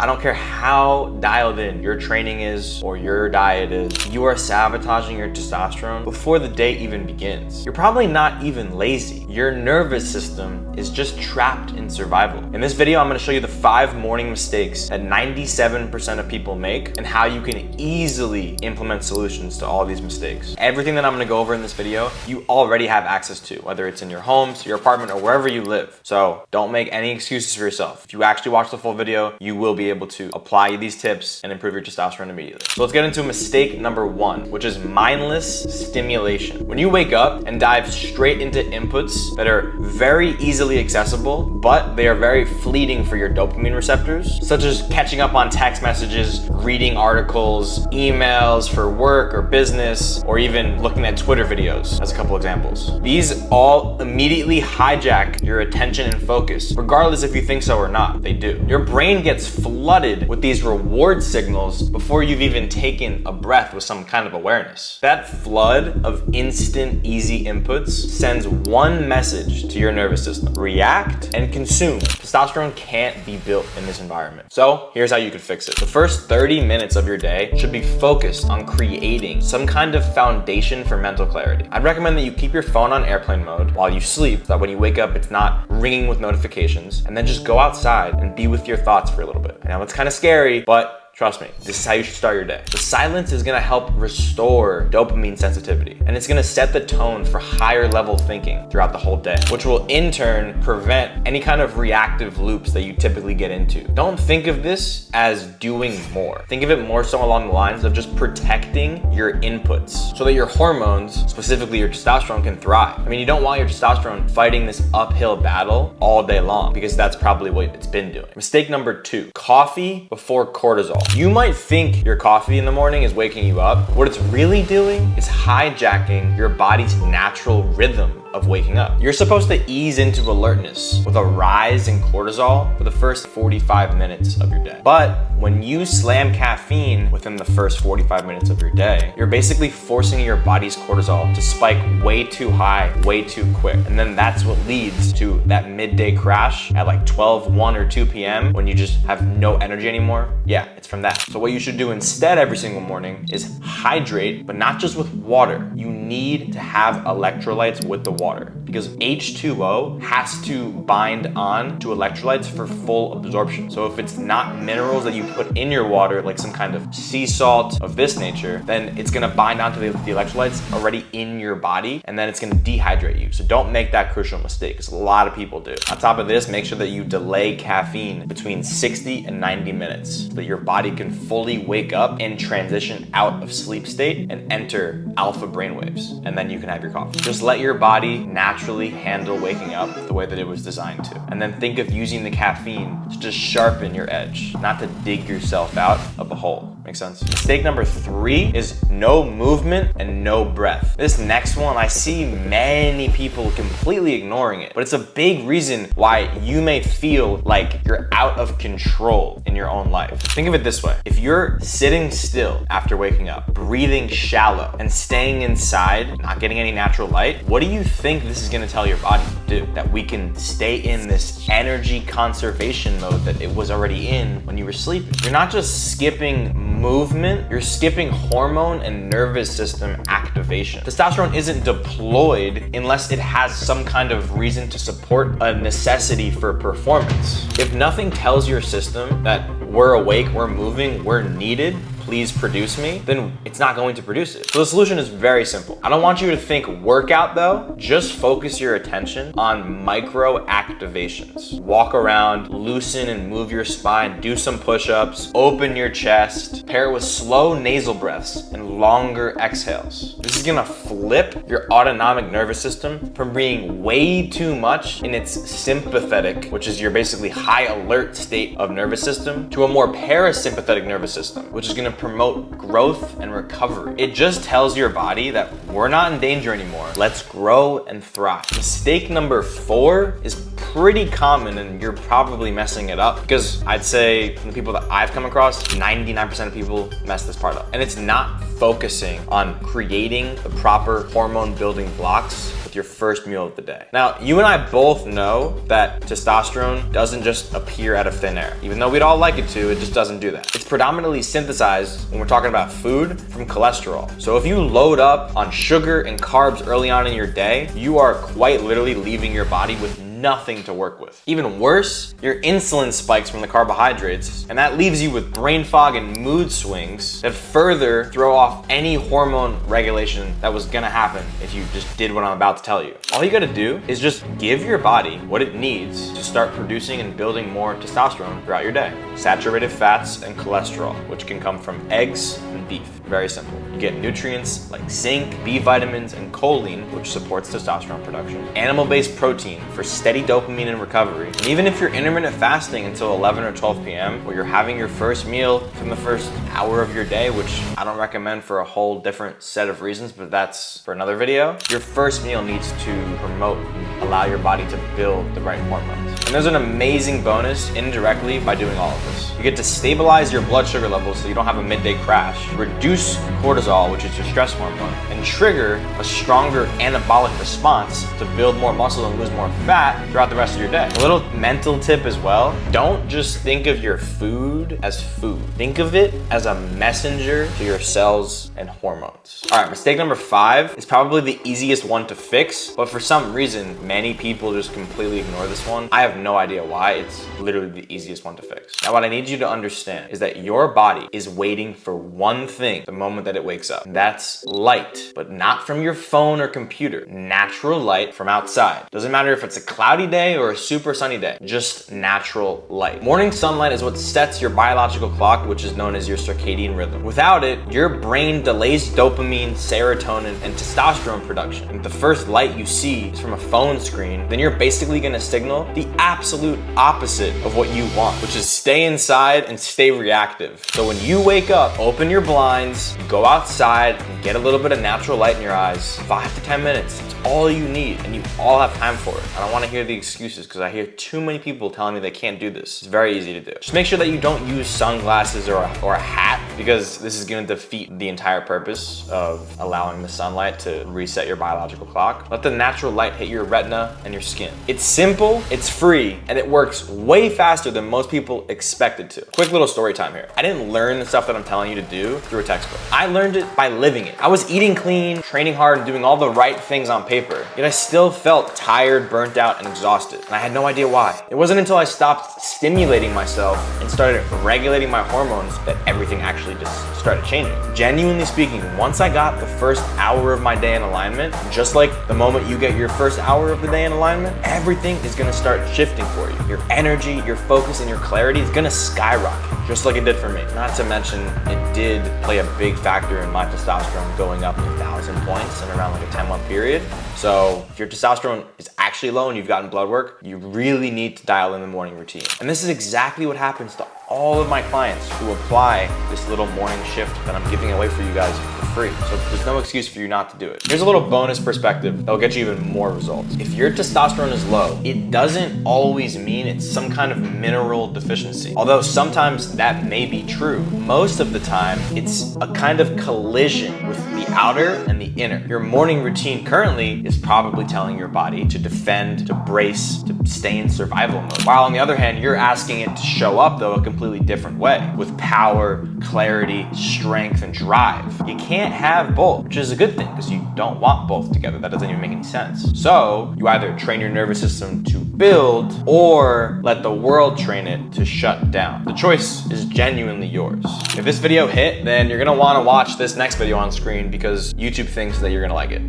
I don't care how dialed in your training is or your diet is, you are sabotaging your testosterone before the day even begins. You're probably not even lazy. Your nervous system is just trapped in survival. In this video, I'm gonna show you the 5 morning mistakes that 97% of people make and how you can easily implement solutions to all of these mistakes. Everything that I'm gonna go over in this video, you already have access to, whether it's in your homes, your apartment, or wherever you live. So don't make any excuses for yourself. If you actually watch the full video, you will be able to apply these tips and improve your testosterone immediately. So let's get into mistake number 1, which is mindless stimulation. When you wake up and dive straight into inputs that are very easily accessible, but they are very fleeting for your dopamine receptors, such as catching up on text messages, reading articles, emails for work or business, or even looking at Twitter videos, as a couple examples. These all immediately hijack your attention and focus, regardless if you think so or not. They do. Your brain gets flooded with these reward signals before you've even taken a breath with some kind of awareness. That flood of instant, easy inputs sends one message to your nervous system: react and consume. Testosterone can't be built in this environment. So here's how you could fix it. The first 30 minutes of your day should be focused on creating some kind of foundation for mental clarity. I'd recommend that you keep your phone on airplane mode while you sleep, so that when you wake up, it's not ringing with notifications, and then just go outside and be with your thoughts for a little bit. I know it's kind of scary, but trust me, this is how you should start your day. The silence is gonna help restore dopamine sensitivity, and it's gonna set the tone for higher level thinking throughout the whole day, which will in turn prevent any kind of reactive loops that you typically get into. Don't think of this as doing more. Think of it more so along the lines of just protecting your inputs so that your hormones, specifically your testosterone, can thrive. I mean, you don't want your testosterone fighting this uphill battle all day long, because that's probably what it's been doing. Mistake number 2, coffee before cortisol. You might think your coffee in the morning is waking you up. What it's really doing is hijacking your body's natural rhythm of waking up. You're supposed to ease into alertness with a rise in cortisol for the first 45 minutes of your day. But when you slam caffeine within the first 45 minutes of your day, you're basically forcing your body's cortisol to spike way too high, way too quick. And then that's what leads to that midday crash at like 12, 1, or 2 p.m. when you just have no energy anymore. Yeah, it's from that. So what you should do instead every single morning is hydrate, but not just with water. You need to have electrolytes with the water, because H2O has to bind on to electrolytes for full absorption. So if it's not minerals that you put in your water, like some kind of sea salt of this nature, then it's gonna bind onto the electrolytes already in your body, and then it's gonna dehydrate you. So don't make that crucial mistake, because a lot of people do. On top of this, make sure that you delay caffeine between 60 and 90 minutes so that your body can fully wake up and transition out of sleep state and enter alpha brainwaves, and then you can have your coffee. Just let your body naturally handle waking up the way that it was designed to, and then think of using the caffeine to just sharpen your edge, not to dig yourself out of a hole. Make sense? Mistake number 3 is no movement and no breath. This next one, I see many people completely ignoring it, but it's a big reason why you may feel like you're out of control in your own life. Think of it this way: if you're sitting still after waking up, breathing shallow, and staying inside, not getting any natural light, what do you think this is gonna tell your body to do? That we can stay in this energy conservation mode that it was already in when you were sleeping. You're not just skipping movement, you're skipping hormone and nervous system activation. Testosterone isn't deployed unless it has some kind of reason to support a necessity for performance. If nothing tells your system that we're awake, we're moving, we're needed, please produce me, then it's not going to produce it. So the solution is very simple. I don't want you to think workout though. Just focus your attention on micro activations. Walk around, loosen and move your spine, do some push-ups, open your chest, pair it with slow nasal breaths and longer exhales. This is gonna flip your autonomic nervous system from being way too much in its sympathetic, which is your basically high alert state of nervous system, to a more parasympathetic nervous system, which is gonna promote growth and recovery. It just tells your body that we're not in danger anymore. Let's grow and thrive. Mistake number 4 is pretty common, and you're probably messing it up, because I'd say from the people that I've come across, 99% of people mess this part up. And it's not focusing on creating the proper hormone building blocks, the with your first meal of the day. Now, you and I both know that testosterone doesn't just appear out of thin air. Even though we'd all like it to, it just doesn't do that. It's predominantly synthesized when we're talking about food from cholesterol. So if you load up on sugar and carbs early on in your day, you are quite literally leaving your body with nothing to work with. Even worse, your insulin spikes from the carbohydrates, and that leaves you with brain fog and mood swings that further throw off any hormone regulation that was gonna happen if you just did what I'm about to tell you. All you gotta do is just give your body what it needs to start producing and building more testosterone throughout your day. Saturated fats and cholesterol, which can come from eggs and beef. Very simple. You get nutrients like zinc, B vitamins, and choline, which supports testosterone production. Animal-based protein for steady dopamine and recovery. And even if you're intermittent fasting until 11 or 12 p.m., or you're having your first meal from the first hour of your day, which I don't recommend for a whole different set of reasons, but that's for another video, your first meal needs to promote and allow your body to build the right hormones. And there's an amazing bonus indirectly by doing all of this. You get to stabilize your blood sugar levels so you don't have a midday crash, reduce cortisol, which is your stress hormone, and trigger a stronger anabolic response to build more muscle and lose more fat throughout the rest of your day. A little mental tip as well, don't just think of your food as food. Think of it as a messenger to your cells and hormones. All right, mistake number 5 is probably the easiest one to fix, but for some reason, many people just completely ignore this one. I have no idea why. It's literally the easiest one to fix. Now, what I need you to understand is that your body is waiting for one thing the moment that it wakes up. That's light, but not from your phone or computer. Natural light from outside. Doesn't matter if it's a cloudy day or a super sunny day, just natural light. Morning sunlight is what sets your biological clock, which is known as your circadian rhythm. Without it, your brain delays dopamine, serotonin, and testosterone production. And if the first light you see is from a phone screen, then you're basically gonna signal the absolute opposite of what you want, which is stay inside and stay reactive. So when you wake up, open your blinds, go outside, and get a little bit of natural light in your eyes. 5 to 10 minutes. It's all you need, and you all have time for it. I don't want to hear the excuses because I hear too many people telling me they can't do this. It's very easy to do. Just make sure that you don't use sunglasses or a hat, because this is going to defeat the entire purpose of allowing the sunlight to reset your biological clock. Let the natural light hit your retina and your skin. It's simple, it's free, and it works way faster than most people expect it to. Quick little story time here. I didn't learn the stuff that I'm telling you to do through a textbook. I learned it by living it. I was eating clean, training hard, and doing all the right things on paper, yet I still felt tired, burnt out, and exhausted. And I had no idea why. It wasn't until I stopped stimulating myself and started regulating my hormones that everything actually just started changing. Genuinely speaking, once I got the first hour of my day in alignment, just like the moment you get your first hour of the day in alignment, everything is gonna start shifting for you. Your energy, your focus, and your clarity is gonna skyrocket, just like it did for me. Not to mention, it did play a big factor in my testosterone going up 1,000 points in around like a 10-month period. So if your testosterone is actually low and you've gotten blood work, you really need to dial in the morning routine. And this is exactly what happens to all of my clients who apply this little morning shift that I'm giving away for you guys for free. So there's no excuse for you not to do it. Here's a little bonus perspective that'll get you even more results. If your testosterone is low, it doesn't always mean it's some kind of mineral deficiency. Although sometimes that may be true, most of the time it's a kind of collision with the outer and the inner. Your morning routine currently is probably telling your body to defend, to brace, to stay in survival mode. While on the other hand, you're asking it to show up though a completely different way with power, clarity, strength, and drive. You can't have both, which is a good thing because you don't want both together. That doesn't even make any sense. So you either train your nervous system to build or let the world train it to shut down. The choice is genuinely yours. If this video hit, then you're gonna wanna watch this next video on screen because YouTube thinks that you're gonna like it.